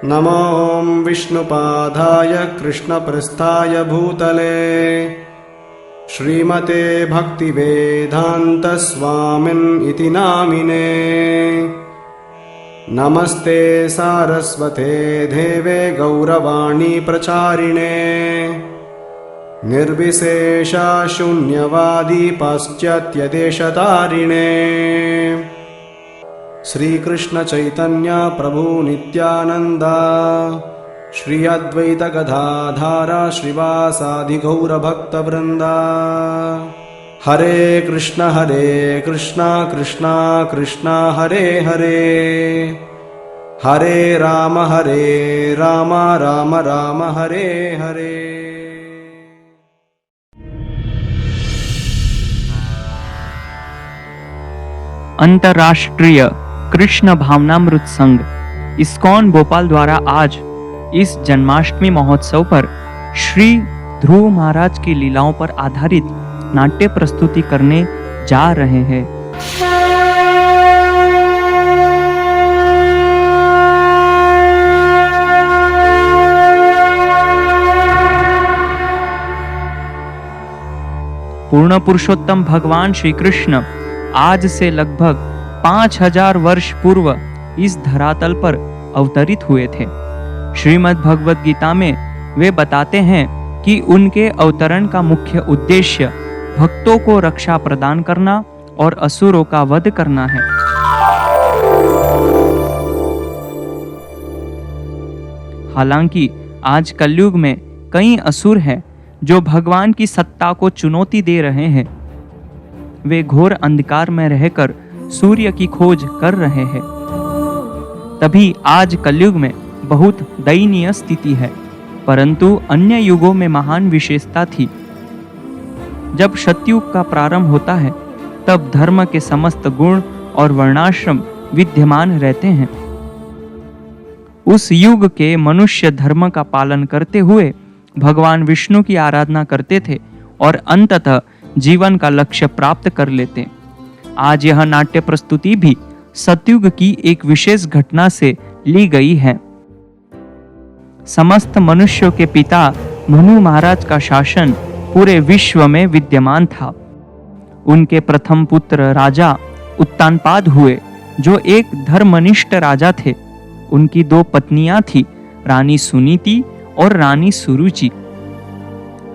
नमो विष्णुपादाय कृष्णप्रस्थाय भूतले श्रीमते भक्तिवेदान्तस्वामिन् इति नामिने। नमस्ते सारस्वते देवे गौरवाणी प्रचारिणे निर्विशेषा शून्यवादी पाश्चात्यदेशतारिणे। श्री कृष्ण चैतन्य प्रभु नित्यानंदा श्री अद्वैत गदाधारा श्रीवासादि गौर भक्त वृंदा। हरे कृष्ण कृष्ण कृष्ण हरे हरे, हरे राम राम राम हरे हरे। अंतर्राष्ट्रीय कृष्ण भावनामृत संघ इस्कॉन भोपाल द्वारा आज इस जन्माष्टमी महोत्सव पर श्री ध्रुव महाराज की लीलाओं पर आधारित नाट्य प्रस्तुति करने जा रहे हैं। पूर्ण पुरुषोत्तम भगवान श्री कृष्ण आज से लगभग 5000 वर्ष पूर्व इस धरातल पर अवतरित हुए थे। श्रीमद् भगवद गीता में वे बताते हैं कि उनके अवतरण का मुख्य उद्देश्य भक्तों को रक्षा प्रदान करना और असुरों का वध करना है। हालांकि आज कलयुग में कई असुर हैं जो भगवान की सत्ता को चुनौती दे रहे हैं। वे घोर अंधकार में रहकर सूर्य की खोज कर रहे हैं। तभी आज कलयुग में बहुत दयनीय स्थिति है, परंतु अन्य युगों में महान विशेषता थी। जब सतयुग का प्रारंभ होता है तब धर्म के समस्त गुण और वर्णाश्रम विद्यमान रहते हैं। उस युग के मनुष्य धर्म का पालन करते हुए भगवान विष्णु की आराधना करते थे और अंततः जीवन का लक्ष्य प्राप्त कर लेते। आज यह नाट्य प्रस्तुति भी सतयुग की एक विशेष घटना से ली गई है। समस्त मनुष्यों के पिता मनु महाराज का शासन पूरे विश्व में विद्यमान था। उनके प्रथम पुत्र राजा उत्तानपाद हुए, जो एक धर्मनिष्ठ राजा थे। उनकी 2 पत्नियां थी, रानी सुनीति और रानी सुरुचि।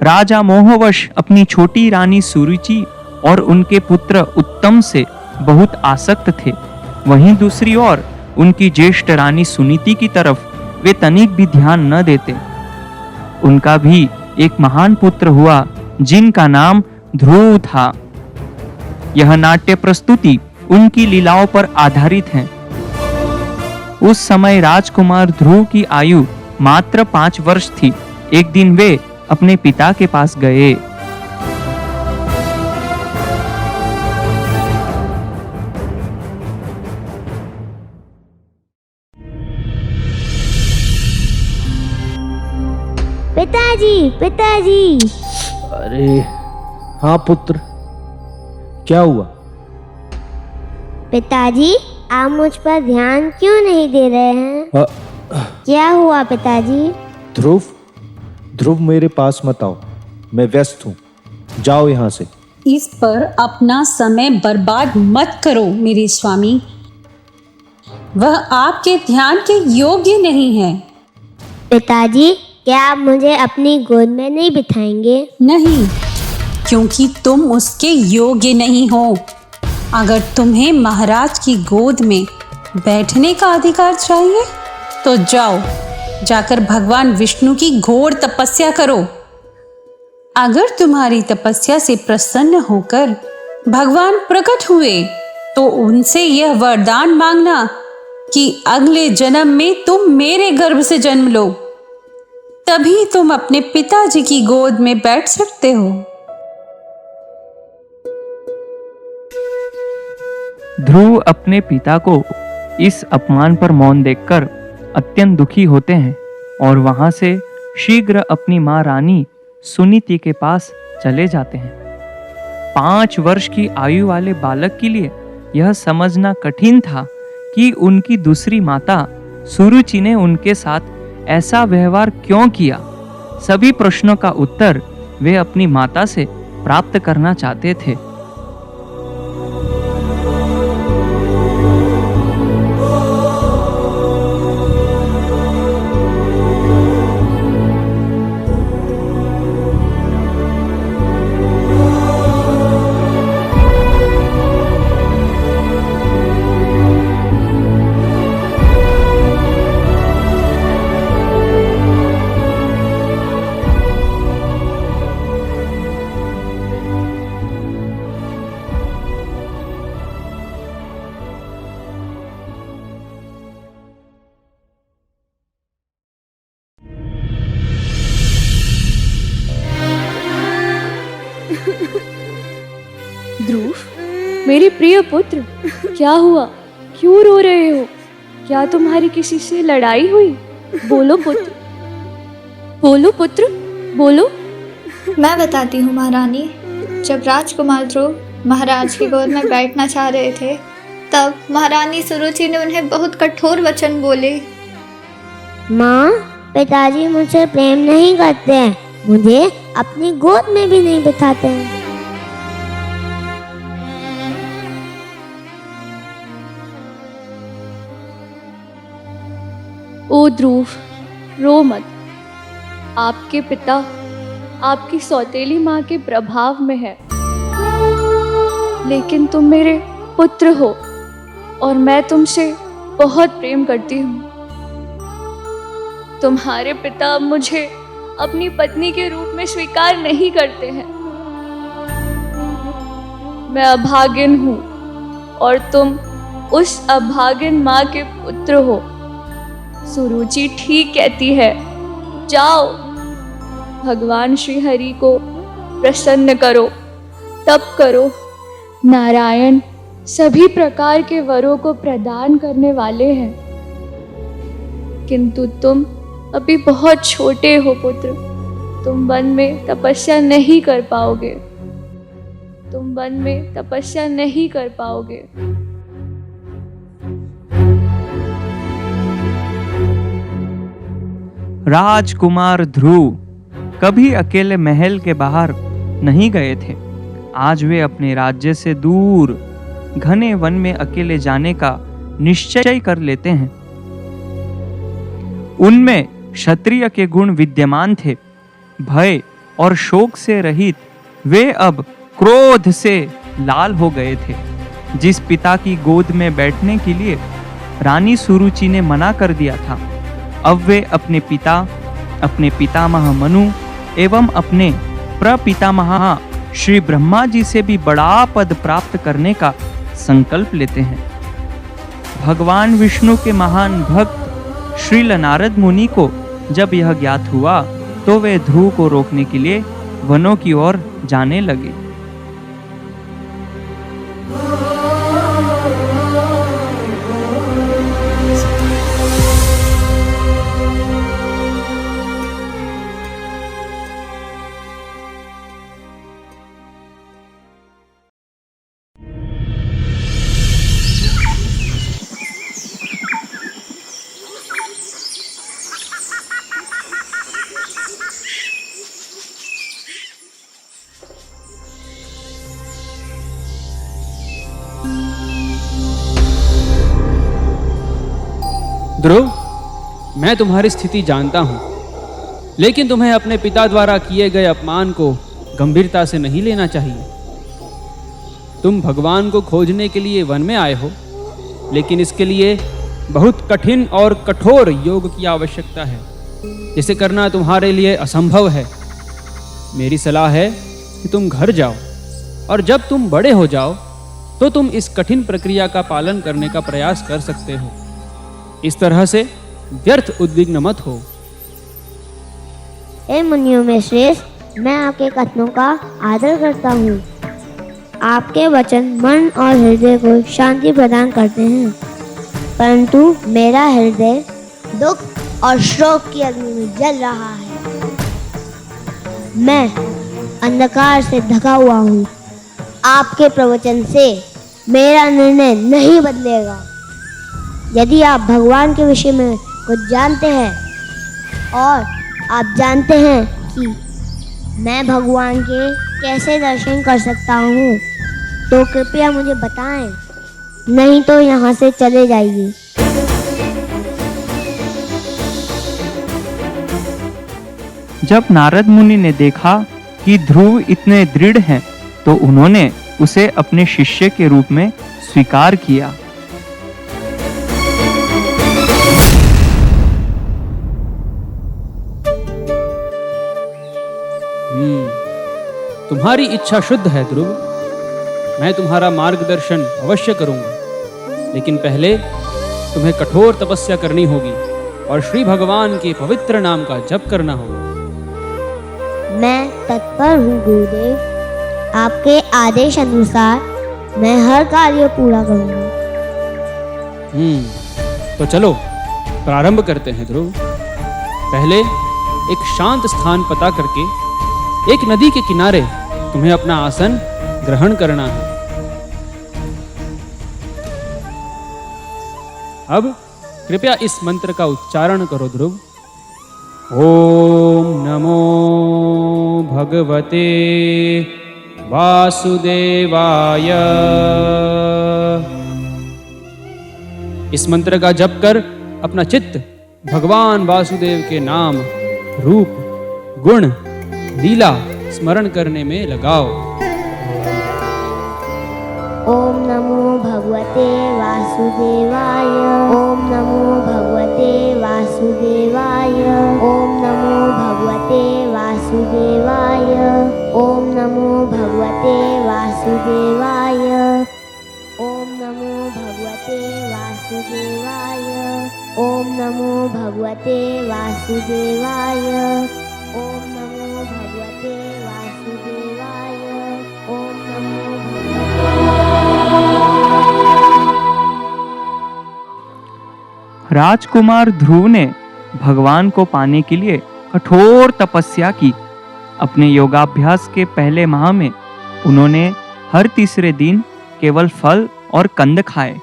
राजा मोहवश अपनी छोटी रानी सुरुचि और उनके पुत्र उत्तम से बहुत आसक्त थे। वहीं दूसरी ओर उनकी ज्येष्ठ रानी सुनीति की तरफ वे तनिक भी ध्यान न देते। उनका भी एक महान पुत्र हुआ जिनका नाम ध्रुव था। यह नाट्य प्रस्तुति उनकी लीलाओं पर आधारित है। उस समय राजकुमार ध्रुव की आयु मात्र 5 वर्ष थी। एक दिन वे अपने पिता के पास गए। पिताजी। अरे हाँ पुत्र, क्या हुआ? पिताजी, आप मुझ पर ध्यान क्यों नहीं दे रहे हैं? क्या हुआ पिताजी? ध्रुव मेरे पास मत आओ, मैं व्यस्त हूँ, जाओ यहाँ से। इस पर अपना समय बर्बाद मत करो मेरे स्वामी, वह आपके ध्यान के योग्य नहीं है। पिताजी, क्या आप मुझे अपनी गोद में नहीं बिठाएंगे? नहीं, क्योंकि तुम उसके योग्य नहीं हो। अगर तुम्हें महाराज की गोद में बैठने का अधिकार चाहिए तो जाओ, जाकर भगवान विष्णु की घोर तपस्या करो। अगर तुम्हारी तपस्या से प्रसन्न होकर भगवान प्रकट हुए तो उनसे यह वरदान मांगना कि अगले जन्म में तुम मेरे गर्भ से जन्म लो, तभी तुम अपने पिताजी की गोद में बैठ सकते हो। ध्रुव अपने पिता को इस अपमान पर मौन देखकर अत्यंत दुखी होते हैं और वहां से शीघ्र अपनी मां रानी सुनीति के पास चले जाते हैं। 5 वर्ष की आयु वाले बालक के लिए यह समझना कठिन था कि उनकी दूसरी माता सुरुचि ने उनके साथ ऐसा व्यवहार क्यों किया? सभी प्रश्नों का उत्तर वे अपनी माता से प्राप्त करना चाहते थे। ध्रुव, मेरे प्रिय पुत्र, क्या हुआ? क्यों रो रहे हो? क्या तुम्हारी किसी से लड़ाई हुई? बोलो पुत्र, बोलो पुत्र, बोलो। मैं बताती हूँ महारानी। जब राजकुमार ध्रुव महाराज की गोद में बैठना चाह रहे थे, तब महारानी सुरुचि ने उन्हें बहुत कठोर वचन बोले। माँ, पिताजी मुझसे प्रेम नहीं करते हैं, मुझे अपनी गोद में भी नहीं बिठाते हैं। ओ ध्रुव, रो मत। आपके पिता आपकी सौतेली माँ के प्रभाव में है, लेकिन तुम मेरे पुत्र हो और मैं तुमसे बहुत प्रेम करती हूँ। तुम्हारे पिता अब मुझे अपनी पत्नी के रूप में स्वीकार नहीं करते हैं। मैं अभागिन हूँ और तुम उस अभागिन माँ के पुत्र हो। सुरुचि ठीक कहती है, जाओ भगवान श्री हरि को प्रसन्न करो, तप करो। नारायण सभी प्रकार के वरों को प्रदान करने वाले हैं, किंतु तुम अभी बहुत छोटे हो पुत्र। तुम वन में तपस्या नहीं कर पाओगे, तुम वन में तपस्या नहीं कर पाओगे। राजकुमार ध्रुव कभी अकेले महल के बाहर नहीं गए थे। आज वे अपने राज्य से दूर घने वन में अकेले जाने का निश्चय कर लेते हैं। उनमें क्षत्रिय के गुण विद्यमान थे। भय और शोक से रहित वे अब क्रोध से लाल हो गए थे। जिस पिता की गोद में बैठने के लिए रानी सुरुचि ने मना कर दिया था, अब वे अपने पिता, अपने पितामह मनु एवं अपने प्रपितामह श्री ब्रह्मा जी से भी बड़ा पद प्राप्त करने का संकल्प लेते हैं। भगवान विष्णु के महान भक्त श्री नारद मुनि को जब यह ज्ञात हुआ, तो वे ध्रुव को रोकने के लिए वनों की ओर जाने लगे। ध्रुव, मैं तुम्हारी स्थिति जानता हूं, लेकिन तुम्हें अपने पिता द्वारा किए गए अपमान को गंभीरता से नहीं लेना चाहिए। तुम भगवान को खोजने के लिए वन में आए हो, लेकिन इसके लिए बहुत कठिन और कठोर योग की आवश्यकता है, जिसे करना तुम्हारे लिए असंभव है। मेरी सलाह है कि तुम घर जाओ, और जब तुम बड़े हो जाओ तो तुम इस कठिन प्रक्रिया का पालन करने का प्रयास कर सकते हो। इस तरह से व्यर्थ उद्विग्न मत हो। हे मुनियों में श्रेष्ठ, मैं आपके कथनों का आदर करता हूँ। आपके वचन मन और हृदय को शांति प्रदान करते हैं, परंतु मेरा हृदय दुख और शोक की अग्नि में जल रहा है। मैं अंधकार से ढका हुआ हूँ। आपके प्रवचन से मेरा निर्णय नहीं बदलेगा। यदि आप भगवान के विषय में कुछ जानते हैं और आप जानते हैं कि मैं भगवान के कैसे दर्शन कर सकता हूँ, तो कृपया मुझे बताएं, नहीं तो यहाँ से चले जाइए। जब नारद मुनि ने देखा कि ध्रुव इतने दृढ़ हैं, तो उन्होंने उसे अपने शिष्य के रूप में स्वीकार किया। तुम्हारी इच्छा शुद्ध है ध्रुव, मैं तुम्हारा मार्गदर्शन अवश्य करूंगा, लेकिन पहले तुम्हें कठोर तपस्या करनी होगी और श्री भगवान के पवित्र नाम का जप करना होगा। मैं तत्पर हूँ गुरुदेव, आपके आदेश अनुसार मैं हर कार्य पूरा करूँगा। तो चलो प्रारंभ करते हैं ध्रुव। पहले एक शांत स्थान पता करके एक नदी के किनारे तुम्हें अपना आसन ग्रहण करना है। अब कृपया इस मंत्र का उच्चारण करो ध्रुव। ओम नमो भगवते वासुदेवाय। इस मंत्र का जप कर अपना चित्त भगवान वासुदेव के नाम, रूप, गुण, लीला स्मरण करने में लगाओ। ओम नमो भगवते वासुदेवाय। ओम नमो भगवते वासुदेवाय। ओम नमो भगवते वासुदेवाय। ओम नमो भगवते वासुदेवाय। ओम नमो भगवते वासुदेवाय। ओम नमो भगवते वासुदेवाय। ओम नमो भगवते वासुदेवाय। ओम नमो राजकुमार ध्रुव ने भगवान को पाने के लिए कठोर तपस्या की। अपने योगाभ्यास के पहले माह में उन्होंने हर तीसरे दिन केवल फल और कंद खाए,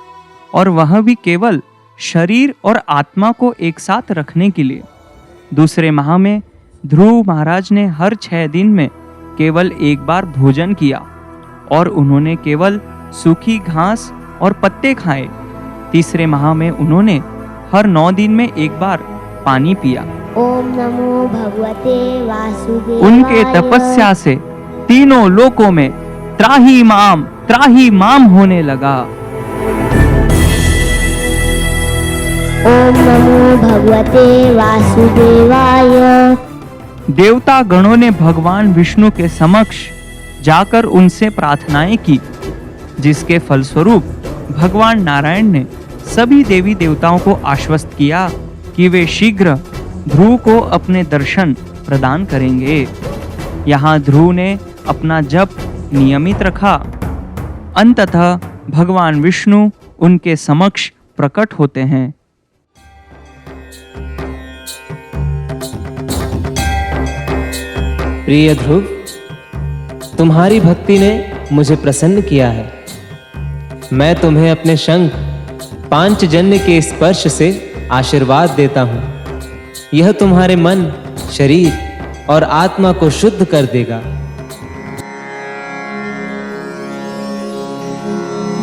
और वह भी केवल शरीर और आत्मा को एक साथ रखने के लिए। दूसरे माह में ध्रुव महाराज ने हर 6 दिन में केवल एक बार भोजन किया, और उन्होंने केवल सूखी घास और पत्ते खाए। तीसरे माह में उन्होंने हर 9 दिन में एक बार पानी पिया। ओम नमो भगवते वासुदेवाय। उनके तपस्या से तीनों लोकों में त्राही माम होने लगा। ओम नमो भगवते वासुदेवाय। देवता गणों ने भगवान विष्णु के समक्ष जाकर उनसे प्रार्थनाएं की, जिसके फलस्वरूप भगवान नारायण ने सभी देवी देवताओं को आश्वस्त किया कि वे शीघ्र ध्रुव को अपने दर्शन प्रदान करेंगे। यहाँ ध्रुव ने अपना जप नियमित रखा। अंततः भगवान विष्णु उनके समक्ष प्रकट होते हैं। प्रिय ध्रुव, तुम्हारी भक्ति ने मुझे प्रसन्न किया है। मैं तुम्हें अपने शंख पांचजन्य के स्पर्श से आशीर्वाद देता हूँ। यह तुम्हारे मन, शरीर और आत्मा को शुद्ध कर देगा।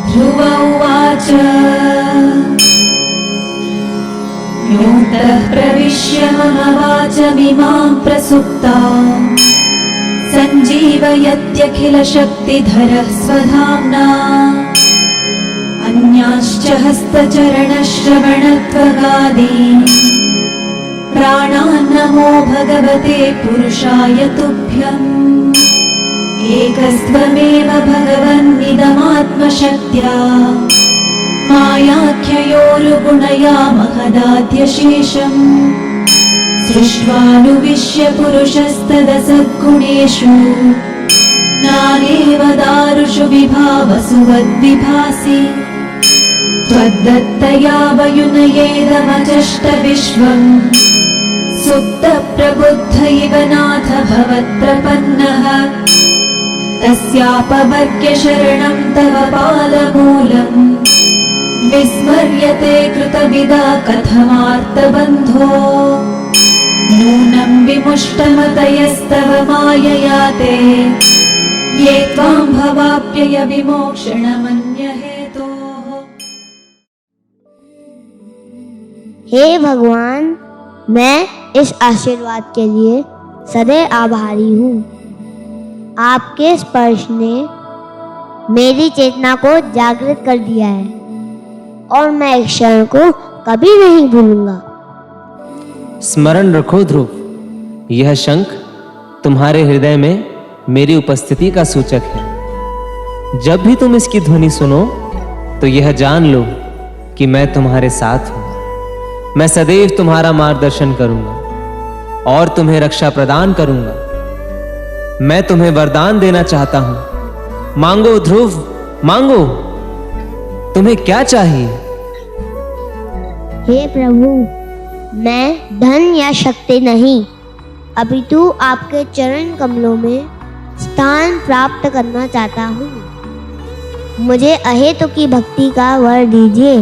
ध्रुव उवाच योऽन्तः प्रविश्य मम वाचमिमां प्रसुप्तां सञ्जीवयत्यखिलशक्तिधरः स्वधाम्ना अन्याश्च हस्तचरणश्रवणत्वगादीन् प्राणान्नमो भगवते पुरुषाय तुभ्यम्। एकस्त्वमेव भगवन्निदमात्मशक्त्या मायाख्ययोरुगुणया महदाद्यशेषम् सृष्ट्वानुविश्य पुरुषस्तदसद्गुणेषु नानेव दारुषु विभावसु वद्विभासि त्वद्दत्तया वयुनयेदमजष्ट विश्वम् सुप्तप्रबुद्ध इव नाथ भवत्प्रपन्नः तस्यापवर्ग्य शरणं तव पादमूलम् विस्मर्यते कृतविदा कथमार्तबन्धो नूनं विमुष्टमतयस्तव मायया ते ये त्वां भवाप्यय विमोक्षणमन्यहेतोः। हे भगवान, मैं इस आशीर्वाद के लिए सदैव आभारी हूँ। आपके स्पर्श ने मेरी चेतना को जागृत कर दिया है और मैं इस क्षण को कभी नहीं भूलूंगा। स्मरण रखो ध्रुव, यह शंख तुम्हारे हृदय में मेरी उपस्थिति का सूचक है। जब भी तुम इसकी ध्वनि सुनो तो यह जान लो कि मैं तुम्हारे साथ हूं। मैं सदैव तुम्हारा मार्गदर्शन करूंगा और तुम्हें रक्षा प्रदान करूंगा। मैं तुम्हें वरदान देना चाहता हूं। मांगो ध्रुव, मांगो। तुम्हें क्या चाहिए? हे प्रभु, मैं धन या शक्ति नहीं, अपितु आपके चरण कमलों में स्थान प्राप्त करना चाहता हूँ। मुझे अहेतु की भक्ति का वर दीजिए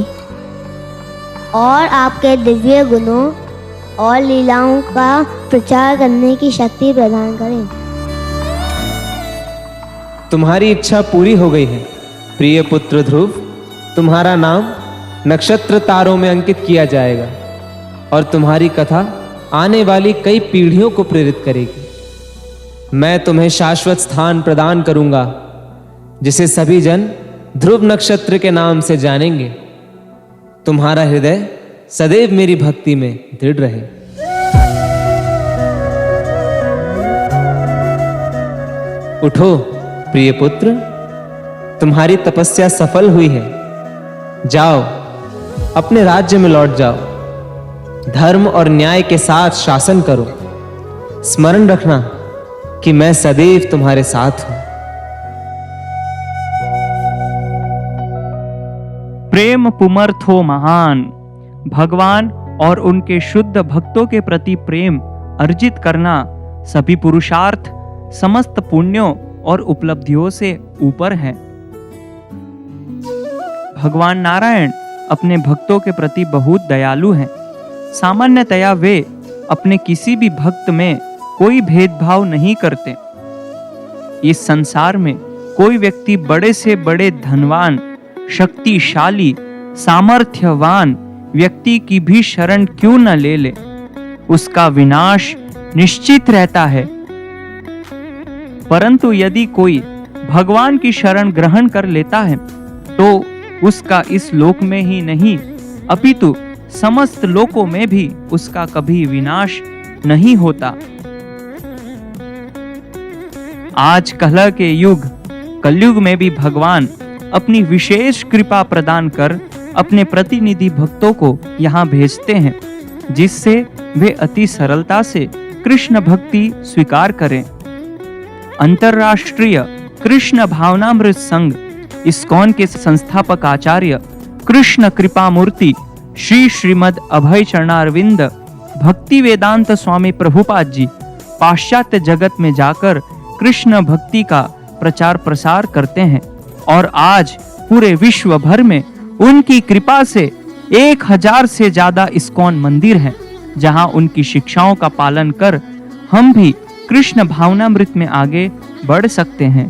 और आपके दिव्य गुणों और लीलाओं का प्रचार करने की शक्ति प्रदान करें। तुम्हारी इच्छा पूरी हो गई है प्रिय पुत्र ध्रुव। तुम्हारा नाम नक्षत्र तारों में अंकित किया जाएगा और तुम्हारी कथा आने वाली कई पीढ़ियों को प्रेरित करेगी। मैं तुम्हें शाश्वत स्थान प्रदान करूंगा जिसे सभी जन ध्रुव नक्षत्र के नाम से जानेंगे। तुम्हारा हृदय सदैव मेरी भक्ति में दृढ़ रहे। उठो प्रिय पुत्र, तुम्हारी तपस्या सफल हुई है। जाओ, अपने राज्य में लौट जाओ। धर्म और न्याय के साथ शासन करो। स्मरण रखना कि मैं सदैव तुम्हारे साथ हूं। प्रेम पुमर्थो महान। भगवान और उनके शुद्ध भक्तों के प्रति प्रेम अर्जित करना सभी पुरुषार्थ, समस्त पुण्यों और उपलब्धियों से ऊपर है। भगवान नारायण अपने भक्तों के प्रति बहुत दयालु हैं। सामान्यतया वे अपने किसी भी भक्त में कोई भेदभाव नहीं करते। इस संसार में कोई व्यक्ति बड़े से बड़े धनवान, शक्तिशाली, सामर्थ्यवान व्यक्ति की भी शरण क्यों न ले ले, उसका विनाश निश्चित रहता है। परंतु यदि कोई भगवान की शरण ग्रहण कर लेता है तो उसका इस लोक में ही नहीं अपितु समस्त लोकों में भी उसका कभी विनाश नहीं होता। आज कलह के युग कलयुग में भी भगवान अपनी विशेष कृपा प्रदान कर अपने प्रतिनिधि भक्तों को यहाँ भेजते हैं, जिससे वे अति सरलता से कृष्ण भक्ति स्वीकार करें। अंतरराष्ट्रीय कृष्ण भावनामृत संघ इस्कॉन के संस्थापक आचार्य कृष्ण कृपा मूर्ति श्री श्रीमद अभय चरणारविंद भक्ति वेदांत स्वामी प्रभुपाद जी पाश्चात्य जगत में जाकर कृष्ण भक्ति का प्रचार प्रसार करते हैं और आज पूरे विश्व भर में उनकी कृपा से 1000 से ज्यादा इस्कॉन मंदिर हैं, जहां उनकी शिक्षाओं का पालन कर हम भी कृष्ण भावनामृत में आगे बढ़ सकते हैं।